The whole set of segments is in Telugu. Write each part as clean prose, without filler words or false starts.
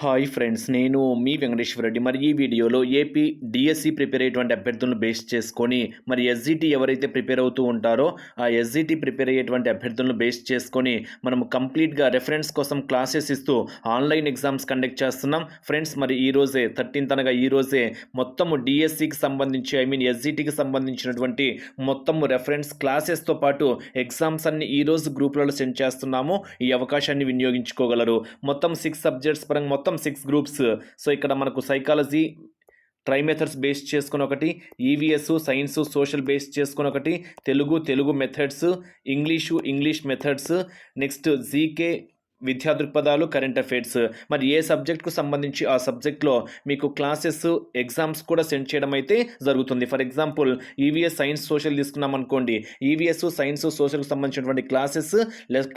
హాయ్ ఫ్రెండ్స్, నేను మీ వెంకటేశ్వర రెడ్డి. మరి ఈ వీడియోలో ఏపీ డిఎస్సి ప్రిపేర్ అయ్యేటువంటి అభ్యర్థులను బేస్ చేసుకొని మరి ఎస్జిటి ఎవరైతే ప్రిపేర్ అవుతూ ఉంటారో ఆ ఎస్జిటి ప్రిపేర్ అయ్యేటువంటి అభ్యర్థులను బేస్ చేసుకొని మనం కంప్లీట్గా రెఫరెన్స్ కోసం క్లాసెస్ ఇస్తూ ఆన్లైన్ ఎగ్జామ్స్ కండక్ట్ చేస్తున్నాం ఫ్రెండ్స్. మరి ఈ రోజే 13th అనగా ఈ రోజే మొత్తము డిఎస్సికి సంబంధించి ఎస్జిటికి సంబంధించినటువంటి మొత్తము రెఫరెన్స్ క్లాసెస్తో పాటు ఎగ్జామ్స్ అన్ని ఈరోజు గ్రూపులలో సెండ్ చేస్తున్నాము. ఈ అవకాశాన్ని వినియోగించుకోగలరు. మొత్తం 6 సబ్జెక్ట్స్ పరంగా మొత్తం 6 గ్రూప్స్. సో ఇక్కడ మనకు సైకాలజీ ట్రై మెథడ్స్ బేస్ చేసుకుని ఒకటి, ఈవీఎస్ సైన్స్ సోషల్ బేస్ చేసుకుని ఒకటి, Telugu methods, English methods, next GK విద్యా దృక్పథాలు, కరెంట్ అఫైర్స్. మరి ఏ సబ్జెక్ట్కు సంబంధించి ఆ సబ్జెక్ట్లో మీకు క్లాసెస్ ఎగ్జామ్స్ కూడా సెండ్ చేయడం అయితే జరుగుతుంది. For example EVS science social తీసుకున్నాం అనుకోండి, ఈవీఎస్ సైన్స్ సోషల్కి సంబంధించినటువంటి క్లాసెస్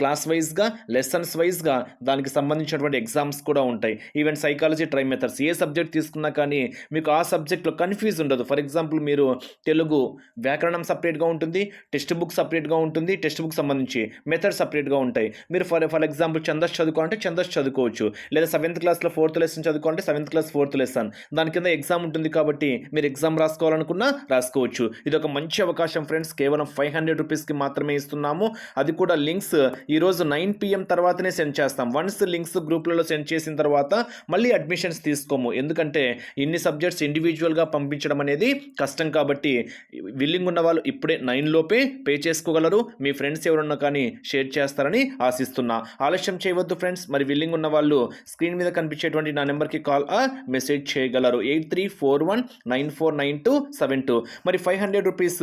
క్లాస్ వైజ్గా లెసన్స్ వైజ్గా దానికి సంబంధించినటువంటి ఎగ్జామ్స్ కూడా ఉంటాయి. ఈవెన్ సైకాలజీ ట్రై మెథడ్స్ ఏ సబ్జెక్ట్ తీసుకున్నా కానీ మీకు ఆ సబ్జెక్ట్లో కన్ఫ్యూజ్ ఉండదు. ఫర్ ఎగ్జాంపుల్ మీరు తెలుగు వ్యాకరణం సపరేట్గా ఉంటుంది, టెక్స్ట్ బుక్ సపరేట్గా ఉంటుంది, టెక్స్ట్ బుక్ సంబంధించి మెథడ్ సపరేట్గా ఉంటాయి. మీరు ఫర్ ఎగ్జాంపుల్ ఛందస్ చదువుకోవాలంటే ఛందస్ చదువుకోవచ్చు, లేదా 7th క్లాస్లో 4th lesson చదువుకోవాలంటే 7th class 4th lesson. దాని కింద ఎగ్జామ్ ఉంటుంది కాబట్టి మీరు ఎగ్జామ్ రాసుకోవాలనుకున్నా రాసుకోవచ్చు. ఇది ఒక మంచి అవకాశం ఫ్రెండ్స్. కేవలం 500 రూపీస్కి మాత్రమే ఇస్తున్నాము. అది కూడా లింక్స్ ఈరోజు 9 PM తర్వాతనే సెండ్ చేస్తాం. వన్స్ లింక్స్ గ్రూప్లలో సెండ్ చేసిన తర్వాత మళ్ళీ అడ్మిషన్స్ తీసుకోము. ఎందుకంటే ఇన్ని సబ్జెక్ట్స్ ఇండివిజువల్గా పంపించడం అనేది కష్టం కాబట్టి విల్లింగ్ ఉన్న వాళ్ళు ఇప్పుడే 9 లోపే పే చేసుకోగలరు. మీ ఫ్రెండ్స్ ఎవరున్నా కానీ షేర్ చేస్తారని ఆశిస్తున్నా. ఆలస్యం చేయవద్దు ఫ్రెండ్స్. మరి విల్లింగ్ ఉన్న వాళ్ళు స్క్రీన్ మీద కనిపించేటువంటి నా నెంబర్కి కాల్ మెసేజ్ చేయగలరు 8341949272. మరి 500 రూపీస్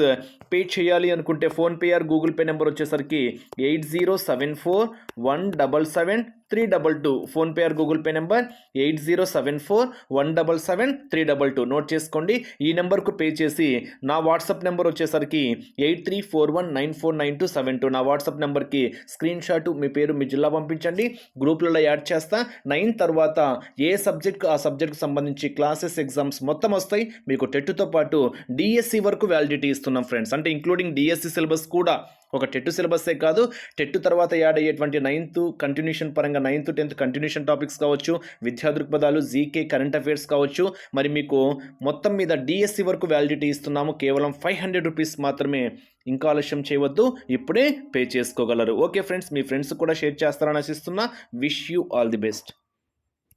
పే చేయాలి అనుకుంటే PhonePe are Google pay number వచ్చేసరికి 8074177322. PhonePe are Google pay number 8074177322. Note చేసుకోండి. ఈ నెంబర్కు పే చేసి నా వాట్సాప్ నెంబర్ వచ్చేసరికి 8341949272. నా వాట్సాప్ నెంబర్కి స్క్రీన్ షాట్ మీ పేరు మీ జిల్లా పంపించండి. గ్రూప్లలో యాడ్ చేస్తా. 9 తర్వాత ఏ సబ్జెక్ట్ ఆ సబ్జెక్ట్కి సంబంధించి క్లాసెస్ ఎగ్జామ్స్ మొత్తం వస్తాయి. మీకు టెట్తో పాటు డిఎస్సి వరకు వ్యాలిడిటీ ఇస్తున్నాం ఫ్రెండ్స్. అంటే ఇంక్లూడింగ్ డిఎస్సి సిలబస్ కూడా, ఒక టెట్ సిలబస్సే కాదు, టెట్ తర్వాత యాడ్ అయ్యేటువంటి 9th కంటిన్యూషన్ పరంగా 9th 10th కంటిన్యూషన్ టాపిక్స్ కావచ్చు, విద్యా దృక్పథాలు, జీకే, కరెంట్ అఫైర్స్ కావచ్చు. మరి మీకు మొత్తం మీద డిఎస్సి వరకు వ్యాలిడిటీ ఇస్తున్నాము. కేవలం 500 రూపీస్ మాత్రమే. ఇంకా ఆలస్యం చేయవద్దు, ఇప్పుడే పే చేసుకోగలరు. ఓకే ఫ్రెండ్స్, మీ ఫ్రెండ్స్ కూడా షేర్ చేస్తారని ఆశిస్తున్నా. Wish you all the best.